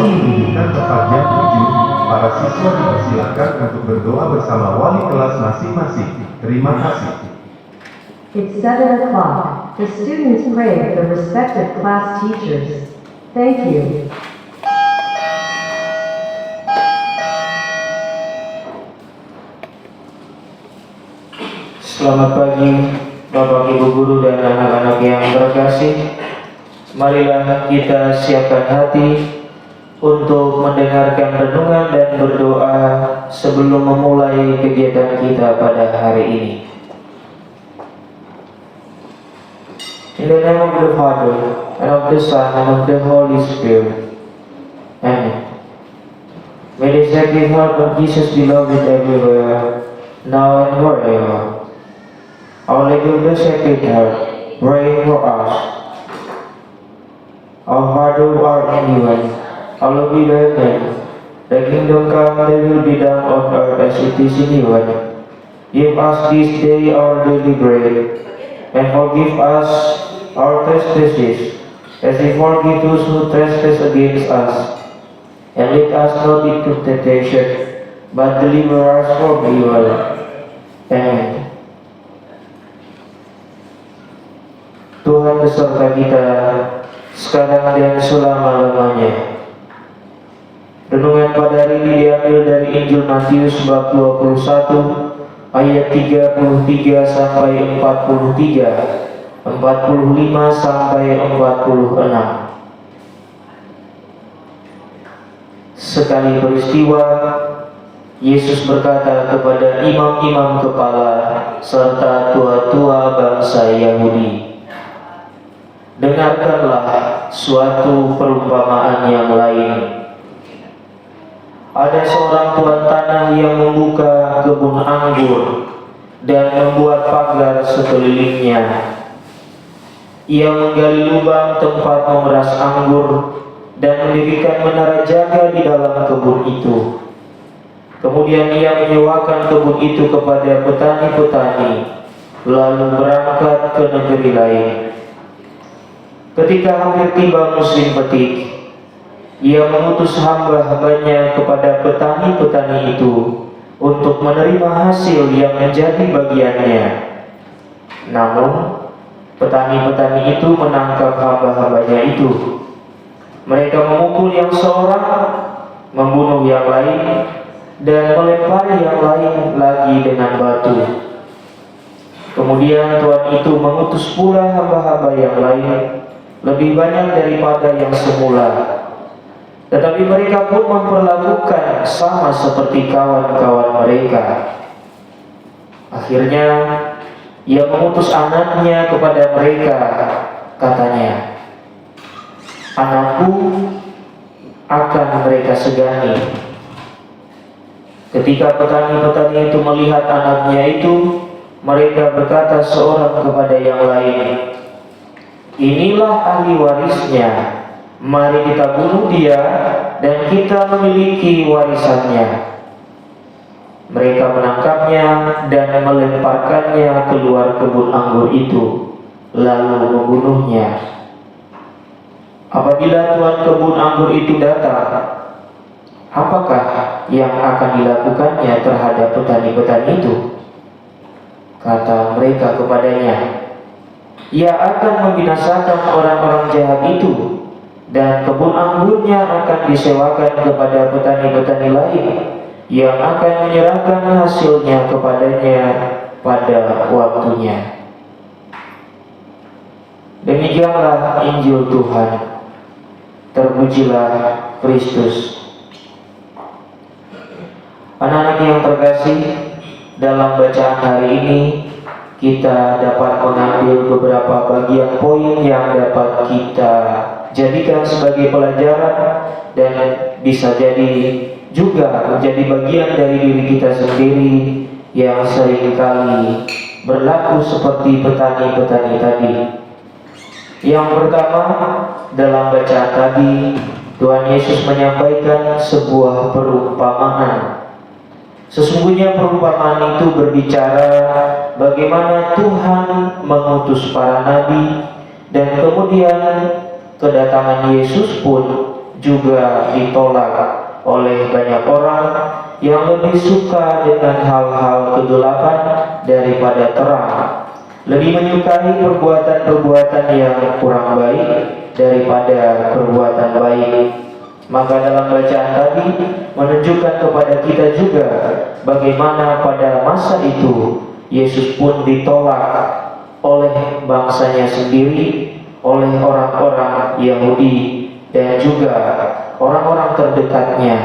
menunjukkan tepat jam 7, para siswa dipersilakan untuk berdoa bersama wali kelas masing-masing. Terima kasih. It's 7 o'clock. The students pray with their respective class teachers. Thank you. Selamat pagi, Bapak Ibu Guru dan anak-anak yang terkasih. Marilah kita siapkan hati untuk mendengarkan renungan dan berdoa sebelum memulai kegiatan kita pada hari ini. In the name of the Father, and of the Son, and of the Holy Spirit. Amen. May the Sacred Heart of Jesus be loved everywhere, now and forever. Our Lady of the Sacred Heart, pray for us. Our Father who art in heaven, hallowed be thy name. Thy kingdom come, thy will be done on earth as it is in heaven. Give us this day our daily bread, and forgive us our trespasses, as we forgive those who trespass against us. And lead us not into temptation, but deliver us from evil. Amen. Tuhan beserta kita sekarang dan selama-lamanya. Renungan pada hari ini diambil dari Injil Matius bab 21 ayat 33 sampai 43, 45 sampai 46. Sekali peristiwa, Yesus berkata kepada imam-imam kepala serta tua-tua bangsa Yahudi, "Dengarkanlah suatu perumpamaan yang lain. Ada seorang tuan tanah yang membuka kebun anggur dan membuat pagar sekelilingnya. Ia menggali lubang tempat memeras anggur dan mendirikan menara jaga di dalam kebun itu. Kemudian ia menyewakan kebun itu kepada petani-petani, lalu berangkat ke negeri lain. Ketika hampir tiba musim petik, ia mengutus hamba-hambanya kepada petani-petani itu untuk menerima hasil yang menjadi bagiannya. Namun, petani-petani itu menangkap hamba-hambanya itu. Mereka memukul yang seorang, membunuh yang lain, dan melempari yang lain lagi dengan batu. Kemudian tuan itu mengutus pula hamba-hamba yang lain, lebih banyak daripada yang semula. Tetapi mereka pun memperlakukan sama seperti kawan-kawan mereka. Akhirnya ia mengutus anaknya kepada mereka. Katanya, 'Anakku akan mereka segani.' Ketika petani-petani itu melihat anaknya itu, mereka berkata seorang kepada yang lain, 'Inilah ahli warisnya, mari kita bunuh dia dan kita memiliki warisannya.' Mereka menangkapnya dan melemparkannya keluar kebun anggur itu, lalu membunuhnya. Apabila tuan kebun anggur itu datang, apakah yang akan dilakukannya terhadap petani-petani itu?" Kata mereka kepadanya, "Ia akan membinasakan orang-orang jahat itu, dan kebun anggurnya akan disewakan kepada petani-petani lain yang akan menyerahkan hasilnya kepadanya pada waktunya." Demikianlah Injil Tuhan. Terpujilah Kristus. Anak-anak yang terkasih, dalam bacaan hari ini kita dapat mengambil beberapa bagian poin yang dapat kita jadikan sebagai pelajaran dan bisa jadi juga menjadi bagian dari diri kita sendiri yang seringkali berlaku seperti petani-petani tadi. Yang pertama, dalam bacaan tadi Tuhan Yesus menyampaikan sebuah perumpamaan. Sesungguhnya perumpamaan itu berbicara bagaimana Tuhan mengutus para nabi, dan kemudian kedatangan Yesus pun juga ditolak oleh banyak orang yang lebih suka dengan hal-hal kegelapan daripada terang, lebih menyukai perbuatan-perbuatan yang kurang baik daripada perbuatan baik. Maka dalam bacaan tadi menunjukkan kepada kita juga bagaimana pada masa itu Yesus pun ditolak oleh bangsanya sendiri, oleh orang-orang Yahudi dan juga orang-orang terdekatnya,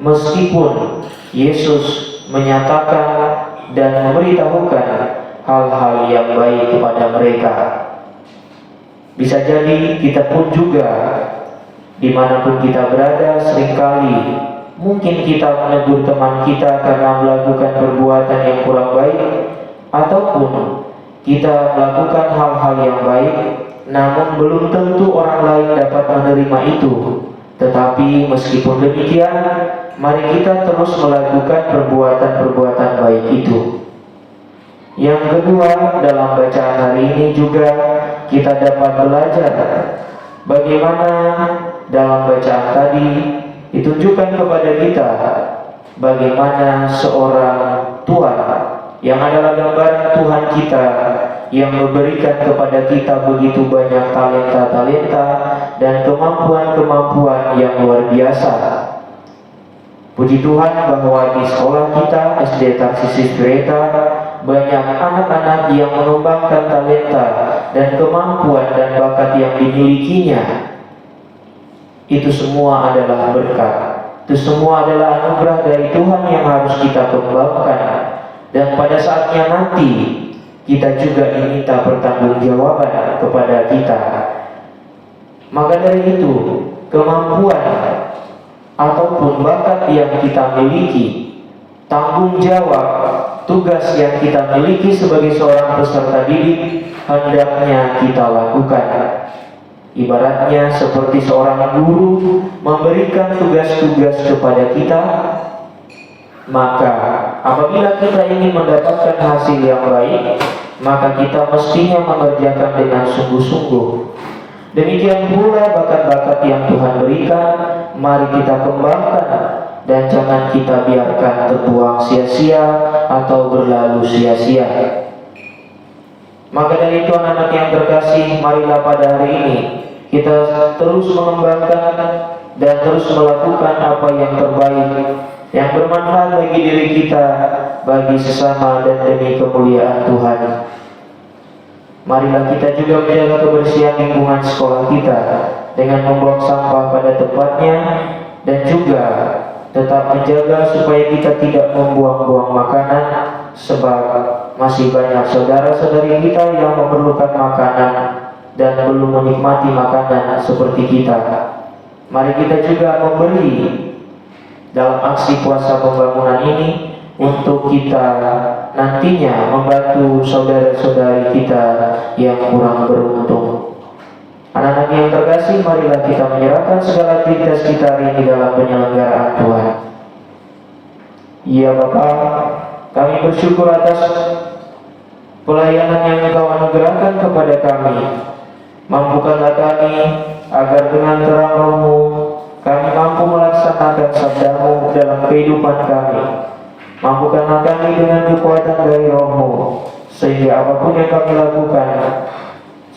meskipun Yesus menyatakan dan memberitahukan hal-hal yang baik kepada mereka. Bisa jadi kita pun juga dimanapun kita berada, seringkali mungkin kita menegur teman kita karena melakukan perbuatan yang kurang baik, ataupun kita melakukan hal-hal yang baik, namun belum tentu orang lain dapat menerima itu. Tetapi meskipun demikian, mari kita terus melakukan perbuatan-perbuatan baik itu. Yang kedua, dalam bacaan hari ini juga kita dapat belajar bagaimana dalam bacaan tadi ditunjukkan kepada kita bagaimana seorang Tuhan yang adalah gambaran Tuhan kita, yang memberikan kepada kita begitu banyak talenta-talenta dan kemampuan-kemampuan yang luar biasa. Puji Tuhan bahwa di sekolah kita SD Tarsisi Spirita banyak anak-anak yang mengembangkan talenta dan kemampuan dan bakat yang dimilikinya. Itu semua adalah berkat. Itu semua adalah anugerah dari Tuhan yang harus kita kembangkan. Dan pada saatnya nanti kita juga diminta pertanggungjawaban kepada kita. Maka dari itu, kemampuan ataupun bakat yang kita miliki, tanggung jawab, tugas yang kita miliki sebagai seorang peserta didik hendaknya kita lakukan. Ibaratnya seperti seorang guru memberikan tugas-tugas kepada kita, maka apabila kita ingin mendapatkan hasil yang baik, maka kita mestinya mengerjakan dengan sungguh-sungguh. Demikian pula bakat-bakat yang Tuhan berikan, mari kita kembangkan dan jangan kita biarkan terbuang sia-sia atau berlalu sia-sia. Maka dari itu anak-anak yang terkasih, marilah pada hari ini kita terus mengembangkan dan terus melakukan apa yang terbaik, yang bermanfaat bagi diri kita, bagi sesama dan demi kemuliaan Tuhan. Marilah kita juga menjaga kebersihan lingkungan sekolah kita dengan membuang sampah pada tempatnya, dan juga tetap menjaga supaya kita tidak membuang-buang makanan, sebab masih banyak saudara-saudari kita yang memerlukan makanan dan belum menikmati makanan seperti kita. Mari kita juga memberi dalam aksi puasa pembangunan ini untuk kita nantinya membantu saudara-saudari kita yang kurang beruntung. Anak-anak yang terkasih, marilah kita menyerahkan segala aktivitas kita hari ini dalam penyelenggaraan Tuhan. Ya Bapa, kami bersyukur atas pelayanan yang Engkau anugerahkan kepada kami. Mampukanlah kami agar dengan terang Roh-Mu kami mampu melaksanakan sabda-Mu dalam kehidupan kami. Mampukanlah kami dengan kekuatan dari Roh-Mu, sehingga apapun yang kami lakukan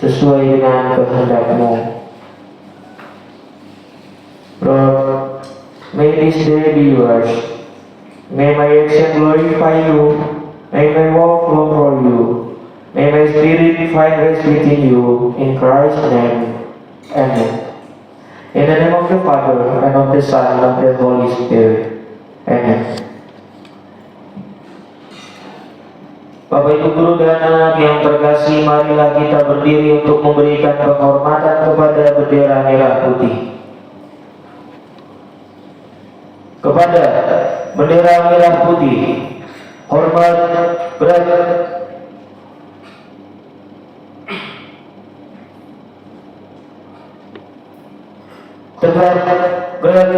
sesuai dengan kehendak-Mu. Lord, may this day be yours. May my action glorify you. May my walk flow for you. May my spirit find rest within you. In Christ's name, Amen. In the name of the Father, and of the Son, and of the Holy Spirit. Amen. Bapak Ibu Guru dan anak yang terkasih, marilah kita berdiri untuk memberikan penghormatan kepada bendera merah putih. Kepada bendera merah putih, hormat berat. Tegak berat.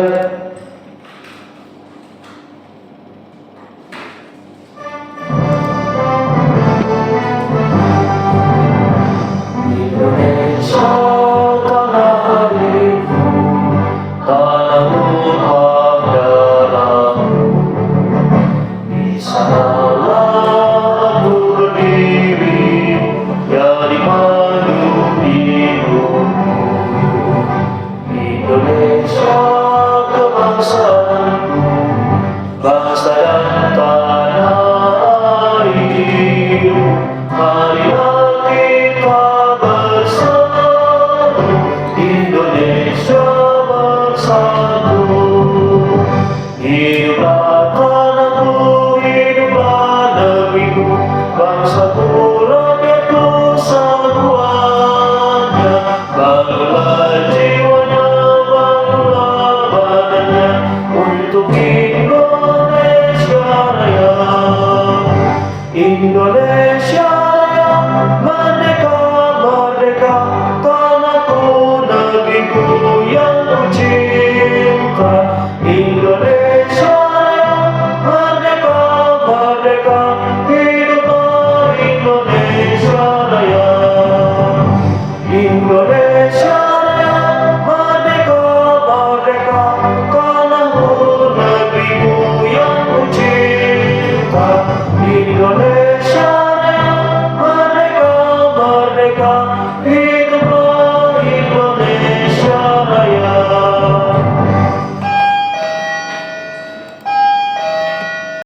Indonesia tanah airku, semuanya untuk Indonesia Raya. Indonesia Raya, merdeka, merdeka, tanahku, negeriku yang ku cinta. Indonesia Raya, merdeka, merdeka, hiduplah Indonesia Raya. Indonesia